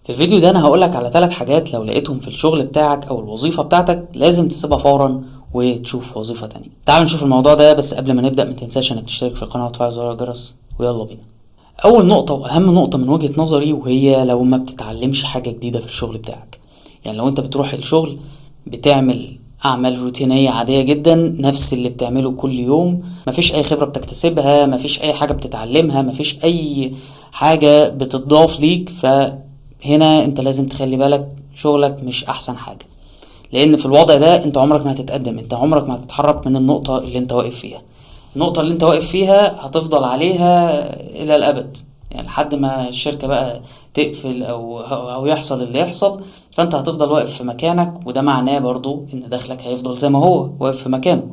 في الفيديو ده انا هقولك على 3 حاجات لو لقيتهم في الشغل بتاعك او الوظيفة بتاعتك لازم تسيبها فورا وتشوف وظيفة تانية. تعال نشوف الموضوع ده، بس قبل ما نبدأ متنساش انك تشترك في القناة وتفعل زر الجرس، ويلا بينا. اول نقطة واهم نقطة من وجهة نظري، وهي لو ما بتتعلمش حاجة جديدة في الشغل بتاعك. يعني لو انت بتروح الشغل بتعمل اعمال روتينية عادية جدا، نفس اللي بتعمله كل يوم، مفيش اي خبرة بتكتسبها، مفيش اي حاجة بتتعلمها، مفيش اي حاجة بتضاف ليك، فهنا انت لازم تخلي بالك شغلك مش احسن حاجة. لان في الوضع ده انت عمرك ما هتتقدم، انت عمرك ما هتتحرك من النقطة اللي انت واقف فيها. النقطة اللي انت واقف فيها هتفضل عليها الى الابد، يعني لحد ما الشركة بقى تقفل او يحصل اللي يحصل، فانت هتفضل واقف في مكانك، وده معناه برضو ان دخلك هيفضل زي ما هو واقف في مكانه.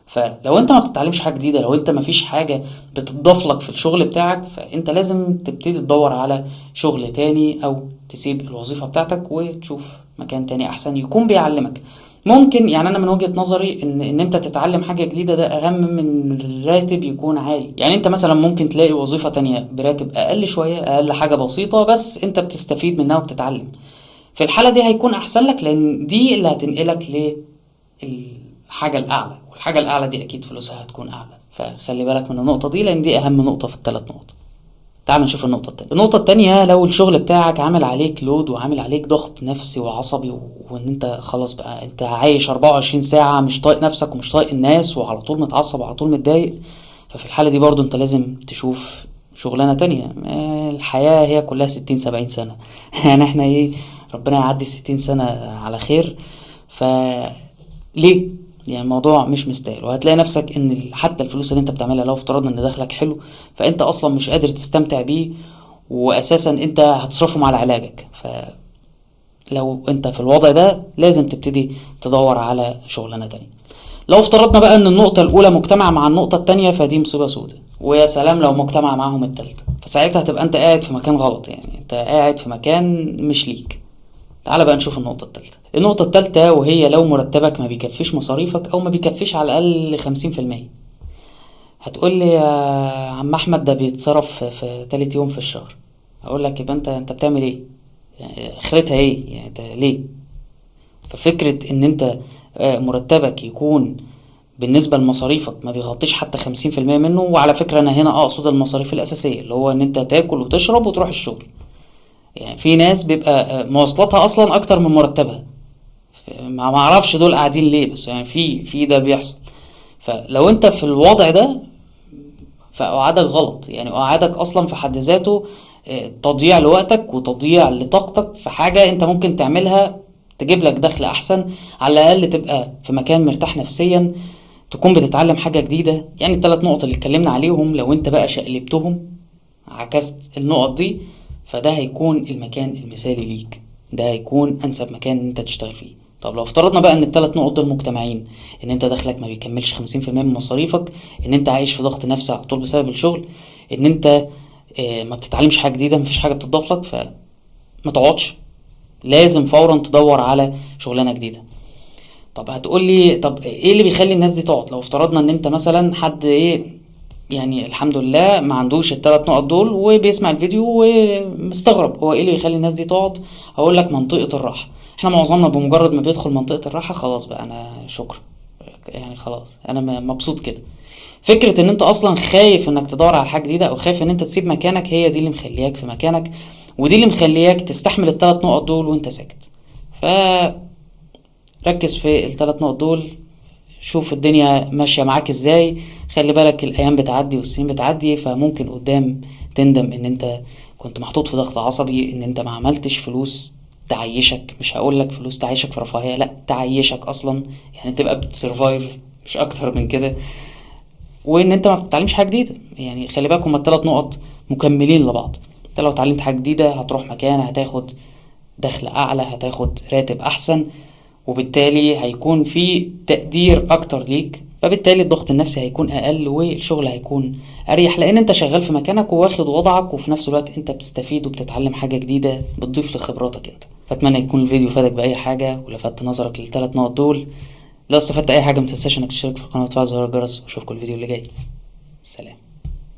فلو انت ما بتتعلمش حاجة جديدة، لو انت ما فيش حاجة بتضاف لك في الشغل بتاعك، فانت لازم تبتدي تدور على شغل تاني، او تسيب الوظيفة بتاعتك وتشوف مكان تاني احسن يكون بيعلمك. ممكن يعني انا من وجهة نظري ان انت تتعلم حاجة جديدة ده اهم من الراتب يكون عالي. يعني انت مثلا ممكن تلاقي وظيفة تانية براتب اقل شوية، اقل حاجة بسيطة، بس انت بتستفيد منها وبتتعلم. في الحالة دي هيكون احسن لك، لان دي اللي هتنقلك للحاجة الاعلى، والحاجة الاعلى دي اكيد فلوسها هتكون اعلى. فخلي بالك من النقطة دي، لان دي اهم نقطة في ال3 نقط. تعال نشوف النقطة التانية. النقطة التانية، لو الشغل بتاعك عامل عليك لود وعامل عليك ضغط نفسي وعصبي، وان انت خلاص بقى انت عايش 24 ساعة مش طايق نفسك ومش طايق الناس، وعلى طول متعصب وعلى طول متضايق، ففي الحالة دي برضو انت لازم تشوف شغلانة تانية. الحياة هي كلها 60-70 سنة يعني احنا ايه، ربنا يعدي 60 سنة على خير. ليه؟ يعني الموضوع مش مستاهل، وهتلاقي نفسك ان حتى الفلوس اللي انت بتعملها، لو افترضنا ان دخلك حلو، فانت اصلا مش قادر تستمتع بيه، واساسا انت هتصرفهم على علاجك. فلو انت في الوضع ده لازم تبتدي تدور على شغلانة تانية. لو افترضنا بقى ان النقطة الاولى مجتمعة مع النقطة التانية، فدي مصيبة سودة، ويا سلام لو مجتمع معاهم التالتة، فساعتها هتبقى انت قاعد في مكان غلط، يعني انت قاعد في مكان مش ليك. تعال بقى نشوف النقطة التالتة. النقطة التالتة وهي لو مرتبك ما بيكفيش مصاريفك، او ما بيكفيش على الاقل 50%. هتقول لي يا عم احمد ده بيتصرف في تالت يوم في الشهر. اقول لك يبقى انت بتعمل ايه؟ يعني اخرتها ايه؟ يعني انت ليه؟ ففكرة ان انت مرتبك يكون بالنسبة لمصاريفك ما بيغطيش حتى 50% منه. وعلى فكرة انا هنا اقصد المصاريف الاساسية، اللي هو ان انت تاكل وتشرب وتروح الشغل. يعني في ناس بيبقى مواصلاتها اصلا اكتر من مرتبها، ما اعرفش دول قاعدين ليه، بس يعني في ده بيحصل. فلو انت في الوضع ده، فقعدك غلط، يعني قعدك اصلا في حد ذاته تضييع لوقتك وتضييع لطاقتك في حاجة انت ممكن تعملها تجيب لك دخل احسن. على الاقل تبقى في مكان مرتاح نفسيا، تكون بتتعلم حاجة جديدة. يعني ال3 نقط اللي اتكلمنا عليهم لو انت بقى شقلبتهم، عكست النقط دي، فده هيكون المكان المثالي ليك، ده هيكون انسب مكان انت تشتغل فيه. طب لو افترضنا بقى ان ال3 نقط دول مجتمعين، ان انت دخلك ما بيكملش 50% من مصاريفك، ان انت عايش في ضغط نفسي على طول بسبب الشغل، ان انت ما بتتعلمش حاجة جديدة، مفيش حاجة بتضاف لك، فما تقعدش، لازم فورا تدور على شغلانة جديدة. طب هتقول لي طب ايه اللي بيخلي الناس دي تقعد؟ لو افترضنا ان انت مثلا حد يعني الحمد لله ما عندوش ال3 نقط دول، وبيسمع الفيديو ومستغرب هو ايه اللي يخلي الناس دي تقعد، هقول لك منطقة الراحة. احنا معظمنا بمجرد ما بيدخل منطقة الراحة خلاص بقى انا شكرا، يعني خلاص انا مبسوط كده. فكرة ان انت اصلا خايف انك تدور على حاجة جديدة، او خايف ان انت تسيب مكانك، هي دي اللي مخلياك في مكانك، ودي اللي مخلياك تستحمل ال3 نقط دول وانت ساكت. فركز في ال3 نقط دول، شوف الدنيا ماشية معاك ازاي. خلي بالك الايام بتعدي والسنين بتعدي، فممكن قدام تندم ان انت كنت محطوط في ضغط عصبي، ان انت ما عملتش فلوس تعيشك. مش هقولك فلوس تعيشك في رفاهية، لا، تعيشك اصلا، يعني تبقى بتسرفايف مش اكتر من كده. وان انت ما بتتعلمش حاجة جديدة. يعني خلي بالك هما ال3 نقط مكملين لبعض. انت لو اتعلمت حاجة جديدة هتروح مكان هتاخد دخل اعلى، هتاخد راتب احسن، وبالتالي هيكون في تقدير اكتر ليك، فبالتالي الضغط النفسي هيكون اقل والشغل هيكون اريح، لان انت شغال في مكانك وواخد وضعك، وفي نفس الوقت انت بتستفيد وبتتعلم حاجة جديدة بتضيف لخبراتك انت. فاتمنى يكون الفيديو فادك باي حاجة ولفت نظرك ل3 نقط دول. لو استفدت اي حاجة متنساش انك تشترك في القناة وتفعل زر الجرس، واشوفكم الفيديو اللي جاي. سلام.